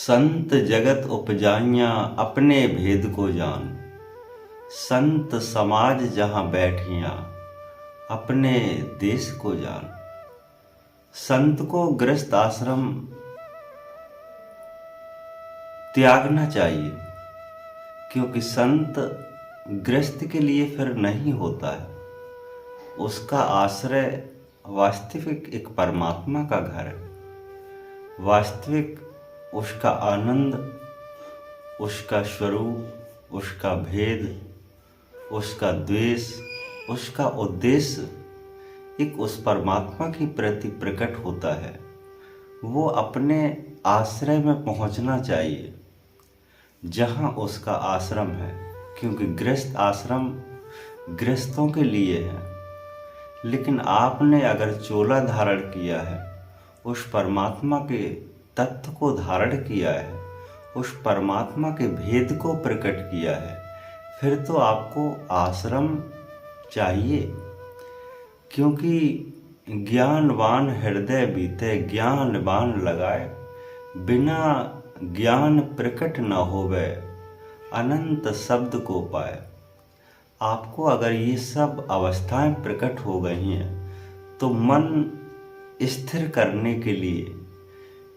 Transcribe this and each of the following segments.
संत जगत उपजाइयाँ अपने भेद को जान। संत समाज जहाँ बैठियाँ अपने देश को जान। संत को गृहस्थ आश्रम त्यागना चाहिए, क्योंकि संत गृहस्थ के लिए फिर नहीं होता है। उसका आश्रय वास्तविक एक परमात्मा का घर है। वास्तविक उसका आनंद, उसका स्वरूप, उसका भेद, उसका द्वेष, उसका उद्देश्य एक उस परमात्मा की प्रति प्रकट होता है। वो अपने आश्रय में पहुंचना चाहिए जहां उसका आश्रम है, क्योंकि गृहस्थ आश्रम गृहस्थों के लिए है। लेकिन आपने अगर चोला धारण किया है, उस परमात्मा के तत्व को धारण किया है, उस परमात्मा के भेद को प्रकट किया है, फिर तो आपको आश्रम चाहिए। क्योंकि ज्ञानवान हृदय बीते ज्ञानवान लगाए, बिना ज्ञान प्रकट न होवे अनंत शब्द को पाए। आपको अगर ये सब अवस्थाएं प्रकट हो गई हैं, तो मन स्थिर करने के लिए,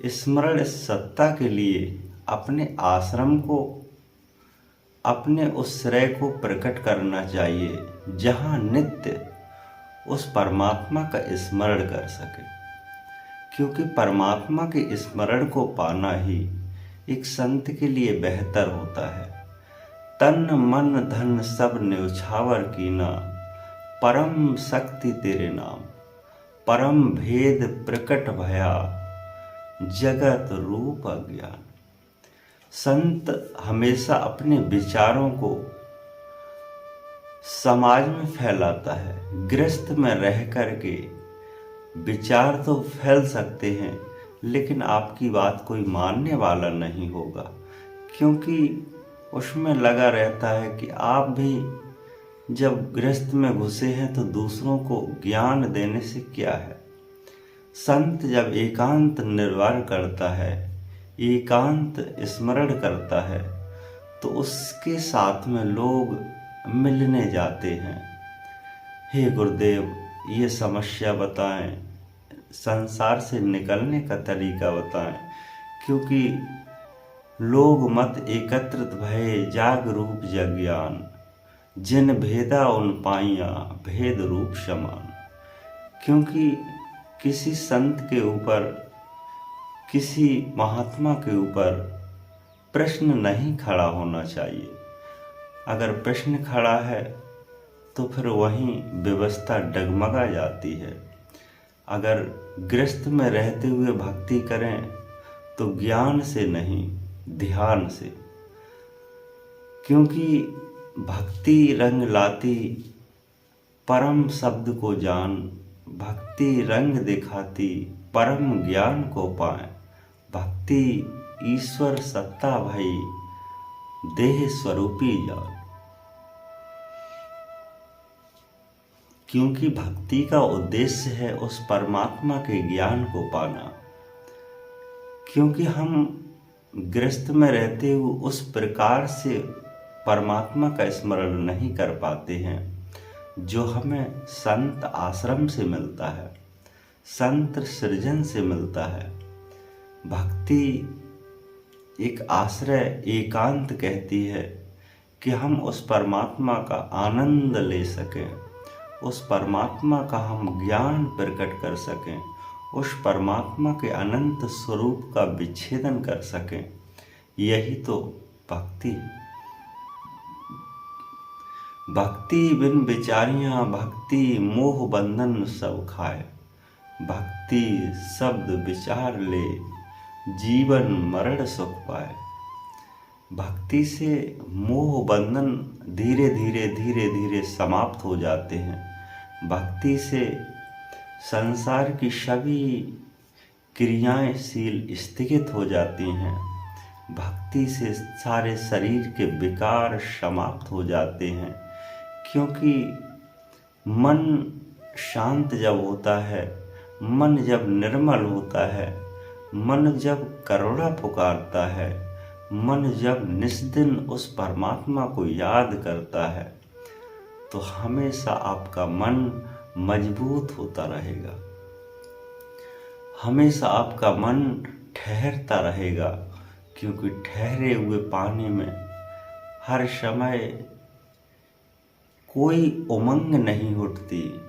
स्मरण सत्ता के लिए अपने आश्रम को, अपने उस श्रेय को प्रकट करना चाहिए जहाँ नित्य उस परमात्मा का स्मरण कर सके। क्योंकि परमात्मा के स्मरण को पाना ही एक संत के लिए बेहतर होता है। तन मन धन सब न्यौछावर कीना, परम शक्ति तेरे नाम। परम भेद प्रकट भया, जगत रूप अज्ञान। संत हमेशा अपने विचारों को समाज में फैलाता है। गृहस्थ में रह करके विचार तो फैल सकते हैं, लेकिन आपकी बात कोई मानने वाला नहीं होगा, क्योंकि उसमें लगा रहता है कि आप भी जब गृहस्थ में घुसे हैं तो दूसरों को ज्ञान देने से क्या है। संत जब एकांत निर्वाण करता है, एकांत स्मरण करता है, तो उसके साथ में लोग मिलने जाते हैं। हे गुरुदेव, ये समस्या बताएं, संसार से निकलने का तरीका बताएं, क्योंकि लोग मत एकत्रित भये जाग रूप जज्ञान। जिन भेदा उन पाइया भेद रूप समान। क्योंकि किसी संत के ऊपर, किसी महात्मा के ऊपर प्रश्न नहीं खड़ा होना चाहिए। अगर प्रश्न खड़ा है तो फिर वहीं व्यवस्था डगमगा जाती है। अगर गृहस्थ में रहते हुए भक्ति करें तो ज्ञान से नहीं, ध्यान से। क्योंकि भक्ति रंग लाती परम शब्द को जान। भक्ति रंग दिखाती परम ज्ञान को पाए। भक्ति ईश्वर सत्ता भई देह स्वरूपी जान। क्योंकि भक्ति का उद्देश्य है उस परमात्मा के ज्ञान को पाना। क्योंकि हम गृहस्थ में रहते हुए उस प्रकार से परमात्मा का स्मरण नहीं कर पाते हैं जो हमें संत आश्रम से मिलता है, संत सृजन से मिलता है। भक्ति एक आश्रय, एकांत कहती है कि हम उस परमात्मा का आनंद ले सकें, उस परमात्मा का हम ज्ञान प्रकट कर सकें, उस परमात्मा के अनंत स्वरूप का विच्छेदन कर सकें। यही तो भक्ति। भक्ति बिन विचारियां भक्ति मोह बंधन सब खाए। भक्ति शब्द विचार ले जीवन मरण सुख पाए। भक्ति से मोह बंधन धीरे धीरे समाप्त हो जाते हैं। भक्ति से संसार की सभी क्रियाएं शील स्थगित हो जाती हैं। भक्ति से सारे शरीर के विकार समाप्त हो जाते हैं। क्योंकि मन शांत जब होता है, मन जब निर्मल होता है, मन जब करुणा पुकारता है, मन जब निस्दिन उस परमात्मा को याद करता है, तो हमेशा आपका मन मजबूत होता रहेगा, हमेशा आपका मन ठहरता रहेगा। क्योंकि ठहरे हुए पानी में हर समय कोई उमंग नहीं उठती,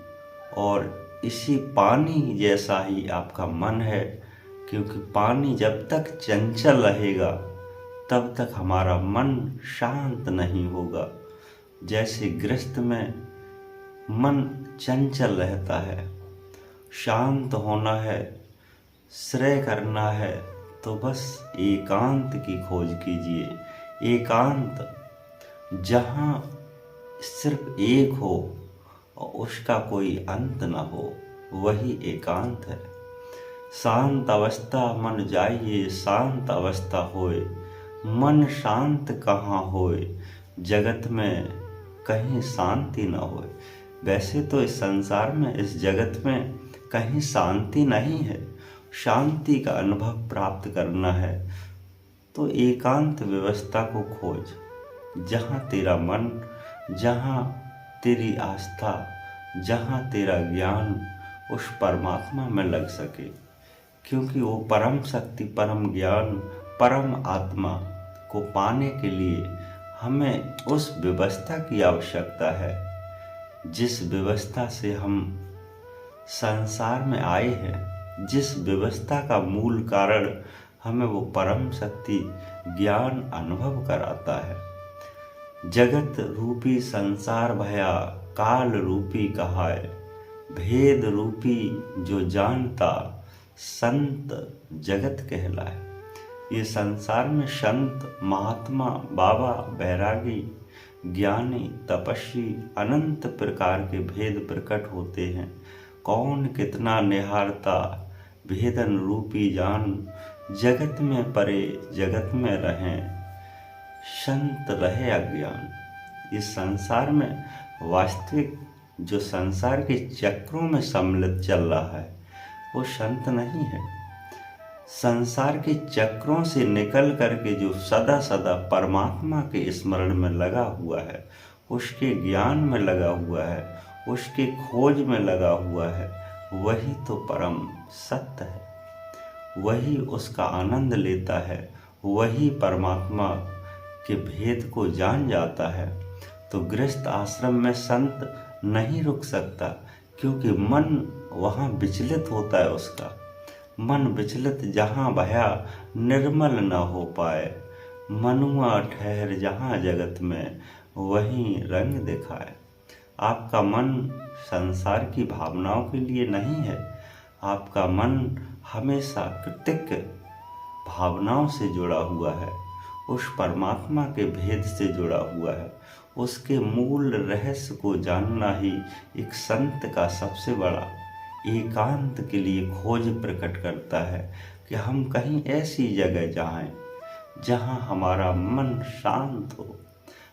और इसी पानी जैसा ही आपका मन है। क्योंकि पानी जब तक चंचल रहेगा तब तक हमारा मन शांत नहीं होगा। जैसे गृहस्थ में मन चंचल रहता है, शांत होना है, श्रेय करना है, तो बस एकांत की खोज कीजिए। एकांत जहाँ सिर्फ एक हो और उसका कोई अंत न हो, वही एकांत है। शांत अवस्था मन जाइए, शांत अवस्था होए, मन शांत कहाँ होए, जगत में कहीं शांति न होए। वैसे तो इस संसार में, इस जगत में कहीं शांति नहीं है। शांति का अनुभव प्राप्त करना है तो एकांत व्यवस्था को खोज, जहाँ तेरा मन, जहाँ तेरी आस्था, जहाँ तेरा ज्ञान उस परमात्मा में लग सके। क्योंकि वो परम शक्ति, परम ज्ञान, परम आत्मा को पाने के लिए हमें उस व्यवस्था की आवश्यकता है, जिस व्यवस्था से हम संसार में आए हैं, जिस व्यवस्था का मूल कारण हमें वो परम शक्ति ज्ञान अनुभव कराता है। जगत रूपी संसार भया, काल रूपी कहाय, भेद रूपी जो जानता, संत जगत कहलाए। ये संसार में संत, महात्मा, बाबा, बैरागी, ज्ञानी, तपस्वी अनंत प्रकार के भेद प्रकट होते हैं। कौन कितना निहारता, भेदन रूपी जान, जगत में परे जगत में रहें, संत रहे अज्ञान। इस संसार में वास्तविक जो संसार के चक्रों में सम्मिलित चल रहा है वो संत नहीं है। संसार के चक्रों से निकल करके जो सदा सदा परमात्मा के स्मरण में लगा हुआ है, उसके ज्ञान में लगा हुआ है, उसके खोज में लगा हुआ है, वही तो परम सत्य है, वही उसका आनंद लेता है, वही परमात्मा के भेद को जान जाता है। तो गृहस्थ आश्रम में संत नहीं रुक सकता, क्योंकि मन वहाँ विचलित होता है। उसका मन विचलित जहाँ भया निर्मल न हो पाए, मनुआ ठहर जहाँ जगत में वहीं रंग दिखाए। आपका मन संसार की भावनाओं के लिए नहीं है, आपका मन हमेशा कृतिक भावनाओं से जुड़ा हुआ है, उस परमात्मा के भेद से जुड़ा हुआ है। उसके मूल रहस्य को जानना ही एक संत का सबसे बड़ा एकांत के लिए खोज प्रकट करता है कि हम कहीं ऐसी जगह जाएं जहां हमारा मन शांत हो,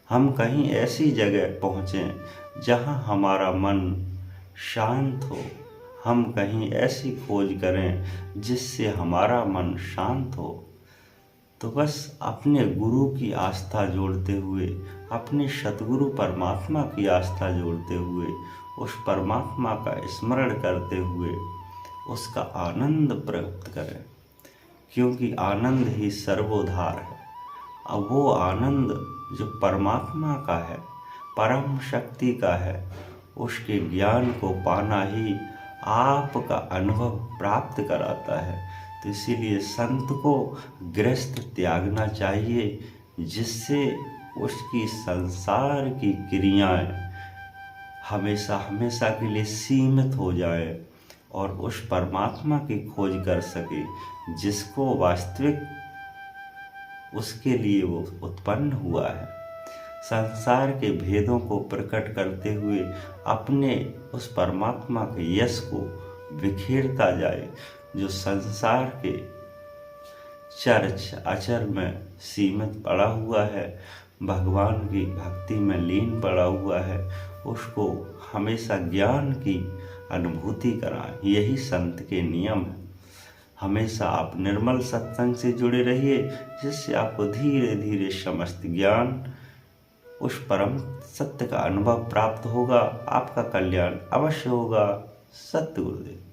हम कहीं ऐसी जगह पहुँचें जहां हमारा मन शांत हो, हम कहीं ऐसी खोज करें जिससे हमारा मन शांत हो। तो बस अपने गुरु की आस्था जोड़ते हुए, अपने सतगुरु परमात्मा की आस्था जोड़ते हुए, उस परमात्मा का स्मरण करते हुए उसका आनंद प्राप्त करें, क्योंकि आनंद ही सर्वोधार है। अब वो आनंद जो परमात्मा का है, परम शक्ति का है, उसके ज्ञान को पाना ही आपका अनुभव प्राप्त कराता है। तो इसीलिए संत को गृहस्थ त्यागना चाहिए, जिससे उसकी संसार की क्रियाएं हमेशा हमेशा के लिए सीमित हो जाए और उस परमात्मा की खोज कर सके, जिसको वास्तविक उसके लिए वो उत्पन्न हुआ है। संसार के भेदों को प्रकट करते हुए अपने उस परमात्मा के यश को बिखेरता जाए, जो संसार के चर्च अचर में सीमित पड़ा हुआ है, भगवान की भक्ति में लीन पड़ा हुआ है, उसको हमेशा ज्ञान की अनुभूति कराएं। यही संत के नियम है। हमेशा आप निर्मल सत्संग से जुड़े रहिए, जिससे आपको धीरे धीरे समस्त ज्ञान, उस परम सत्य का अनुभव प्राप्त होगा। आपका कल्याण अवश्य होगा। सत्य गुरुदेव।